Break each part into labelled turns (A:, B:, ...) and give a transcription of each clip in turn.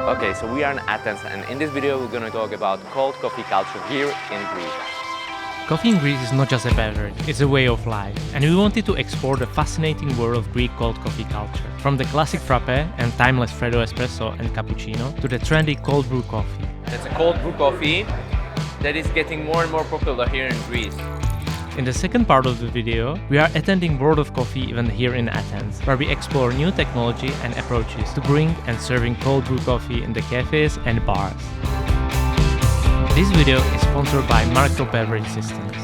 A: Okay, so we are in Athens, and in this video we're going to talk about cold coffee culture here in Greece.
B: Coffee in Greece is not just a beverage, it's a way of life, and we wanted to explore the fascinating world of Greek cold coffee culture. From the classic Frappe and timeless Freddo Espresso and cappuccino to the trendy cold brew coffee.
A: It's a cold brew coffee that is getting more and more popular here in Greece.
B: In the second part of the video, we are attending World of Coffee event here in Athens, where we explore new technology and approaches to brewing and serving cold brew coffee in the cafes and bars. This video is sponsored by Micro Beverage Systems.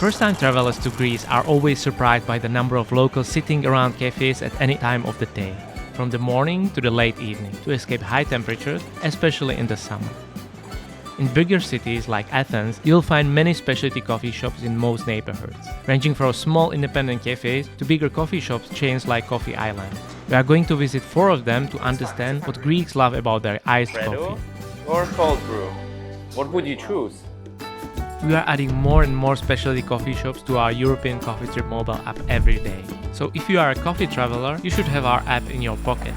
B: First-time travelers to Greece are always surprised by the number of locals sitting around cafes at any time of the day, from the morning to the late evening, to escape high temperatures, especially in the summer. In bigger cities like Athens, you'll find many specialty coffee shops in most neighborhoods, ranging from small independent cafes to bigger coffee shops chains like Coffee Island. We are going to visit 4 of them to understand what Greeks love about their iced
A: Freddo
B: coffee.
A: or cold brew? What would you choose?
B: We are adding more and more specialty coffee shops to our European Coffee Trip mobile app every day. So if you are a coffee traveler, you should have our app in your pocket.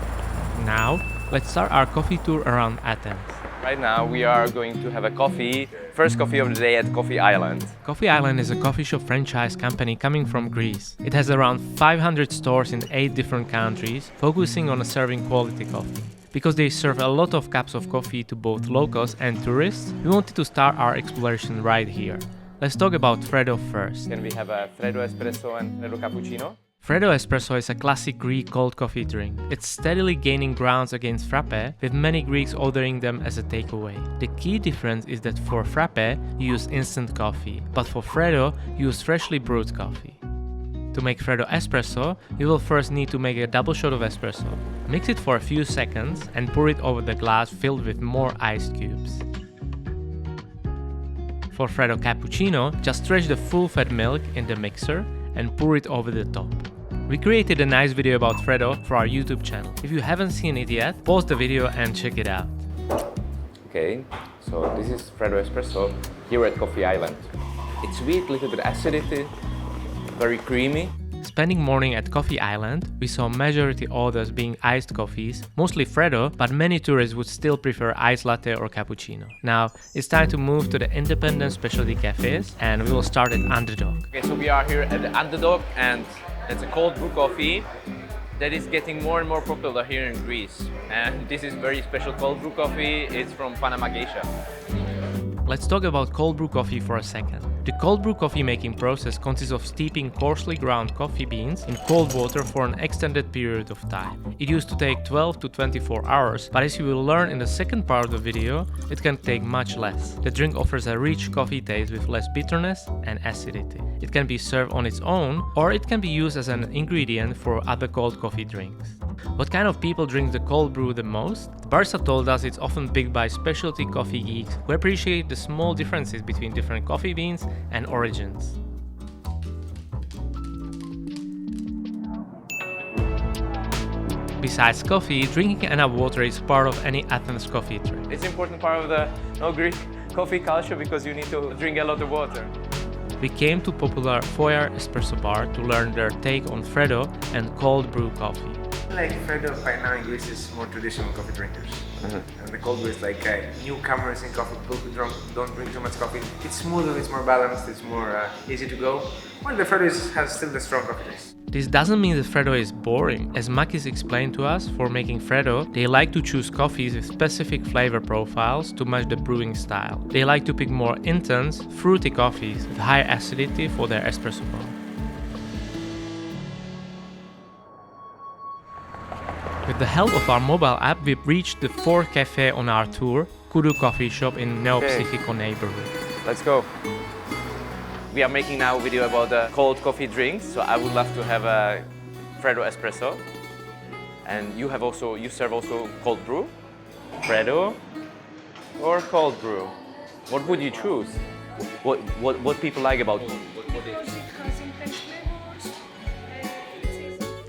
B: Now, let's start our coffee tour around Athens.
A: Right now we are going to have a first coffee of the day at Coffee Island.
B: Coffee Island is a coffee shop franchise company coming from Greece. It has around 500 stores in 8 different countries, focusing on serving quality coffee. Because they serve a lot of cups of coffee to both locals and tourists, we wanted to start our exploration right here. Let's talk about Freddo first.
A: Can we have a Freddo Espresso and Freddo Cappuccino?
B: Freddo Espresso is a classic Greek cold coffee drink. It's steadily gaining grounds against Frappe, with many Greeks ordering them as a takeaway. The key difference is that for Frappe, you use instant coffee, but for Freddo, you use freshly brewed coffee. To make Freddo Espresso, you will first need to make a double shot of espresso. Mix it for a few seconds and pour it over the glass filled with more ice cubes. For Freddo Cappuccino, just stretch the full-fat milk in the mixer and pour it over the top. We created a nice video about Freddo for our YouTube channel. If you haven't seen it yet, pause the video and check it out.
A: Okay, so this is Freddo Espresso here at Coffee Island. It's sweet, little bit acidity, very creamy.
B: Spending morning at Coffee Island, we saw majority orders being iced coffees, mostly Freddo, but many tourists would still prefer iced latte or cappuccino. Now, it's time to move to the independent specialty cafes, and we will start at Underdog.
A: Okay, so we are here at the Underdog, and it's a cold brew coffee that is getting more and more popular here in Greece. And this is very special cold brew coffee. It's from Panama Geisha.
B: Let's talk about cold brew coffee for a second. The cold brew coffee making process consists of steeping coarsely ground coffee beans in cold water for an extended period of time. It used to take 12 to 24 hours, but as you will learn in the second part of the video, it can take much less. The drink offers a rich coffee taste with less bitterness and acidity. It can be served on its own, or it can be used as an ingredient for other cold coffee drinks. What kind of people drink the cold brew the most? The barista told us it's often picked by specialty coffee geeks who appreciate the small differences between different coffee beans and origins. Besides coffee, drinking enough water is part of any Athens coffee trip.
A: It's an important part of the Greek coffee culture because you need to drink a lot of water.
B: We came to popular Foyer espresso bar to learn their take on Freddo and cold brew coffee.
C: Like Freddo by now in Greece is more traditional coffee drinkers. And the cold brew is like newcomers in coffee, people who don't drink too much coffee. It's smoother, it's more balanced, it's more easy to go. While the Freddo has still the strong coffee taste.
B: This doesn't mean that Freddo is boring. As Makis explained to us, for making Freddo, they like to choose coffees with specific flavor profiles to match the brewing style. They like to pick more intense, fruity coffees with high acidity for their espresso bowl. With the help of our mobile app, we reached the 4th cafe on our tour, Kudu coffee shop in Neof neighborhood.
A: Let's go. We are making now a video about the cold coffee drinks, so I would love to have a Freddo Espresso. And you serve also cold brew, Freddo or cold brew. What would you choose? What people like about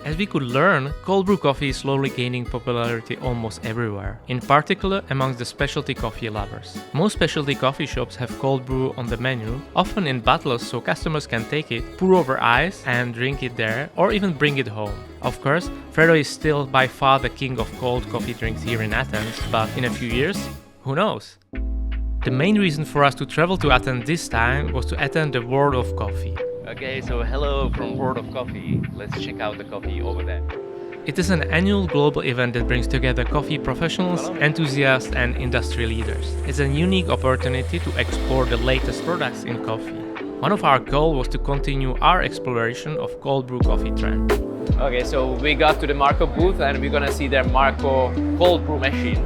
B: As we could learn, cold brew coffee is slowly gaining popularity almost everywhere, in particular amongst the specialty coffee lovers. Most specialty coffee shops have cold brew on the menu, often in bottles so customers can take it, pour over ice and drink it there, or even bring it home. Of course, Freddo is still by far the king of cold coffee drinks here in Athens, but in a few years, who knows? The main reason for us to travel to Athens this time was to attend the World of Coffee.
A: Okay, so hello from World of Coffee. Let's check out the coffee over there.
B: It is an annual global event that brings together coffee professionals, enthusiasts and industry leaders. It's a unique opportunity to explore the latest products in coffee. One of our goals was to continue our exploration of cold brew coffee trend.
A: Okay, so we got to the Marco booth and we're gonna see their Marco cold brew machine.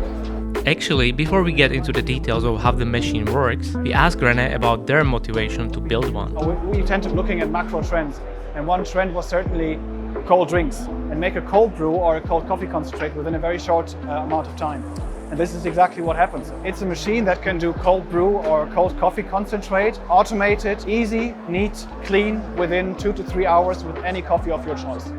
B: Actually, before we get into the details of how the machine works, we asked Radek about their motivation to build one.
D: We tend to looking at macro trends, and one trend was certainly cold drinks, and make a cold brew or a cold coffee concentrate within a very short amount of time. And this is exactly what happens. It's a machine that can do cold brew or cold coffee concentrate, automated, easy, neat, clean, within 2 to 3 hours with any coffee of your choice.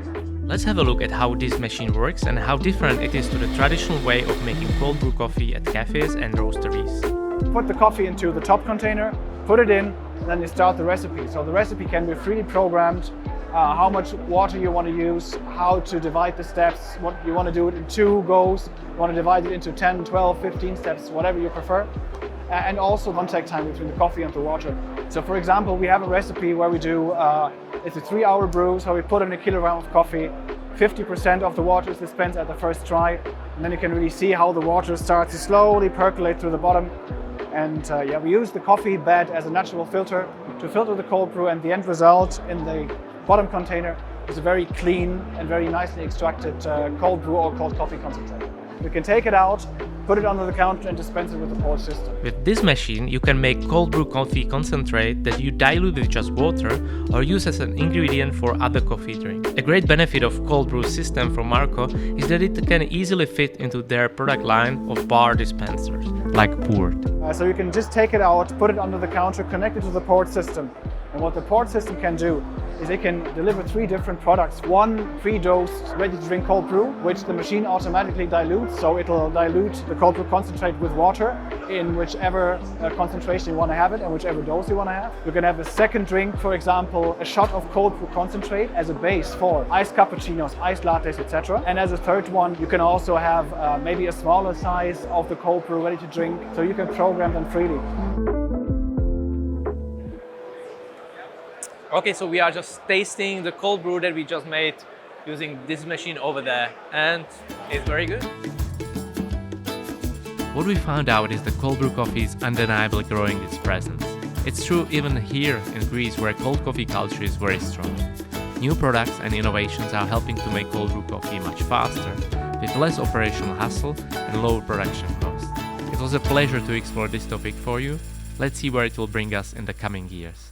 B: Let's have a look at how this machine works and how different it is to the traditional way of making cold brew coffee at cafes and roasteries.
D: Put the coffee into the top container, put it in, and then you start the recipe. So the recipe can be freely programmed, how much water you want to use, how to divide the steps, what you want to do it in 2 goes, you want to divide it into 10, 12, 15 steps, whatever you prefer. And also contact time between the coffee and the water. So for example, we have a recipe where we do, it's a 3-hour brew, so we put in a kilogram of coffee, 50% of the water is dispensed at the first try, and then you can really see how the water starts to slowly percolate through the bottom. And we use the coffee bed as a natural filter to filter the cold brew, and the end result in the bottom container is a very clean and very nicely extracted cold brew or cold coffee concentrate. You can take it out, put it under the counter and dispense it with the pouch system.
B: With this machine, you can make cold brew coffee concentrate that you dilute with just water or use as an ingredient for other coffee drinks. A great benefit of cold brew system from Marco is that it can easily fit into their product line of bar dispensers, like POUR'D.
D: So you can just take it out, put it under the counter, connect it to the port system. And what the port system can do is it can deliver 3 different products. One pre-dosed ready-to-drink cold brew, which the machine automatically dilutes, so it'll dilute the cold brew concentrate with water in whichever concentration you want to have it and whichever dose you want to have. You can have a second drink, for example, a shot of cold brew concentrate as a base for iced cappuccinos, iced lattes, etc. And as a third one, you can also have maybe a smaller size of the cold brew ready to drink, so you can program them freely.
A: Okay, so we are just tasting the cold brew that we just made using this machine over there, and it's very good.
B: What we found out is that cold brew coffee is undeniably growing its presence. It's true even here in Greece, where cold coffee culture is very strong. New products and innovations are helping to make cold brew coffee much faster, with less operational hassle and lower production costs. It was a pleasure to explore this topic for you. Let's see where it will bring us in the coming years.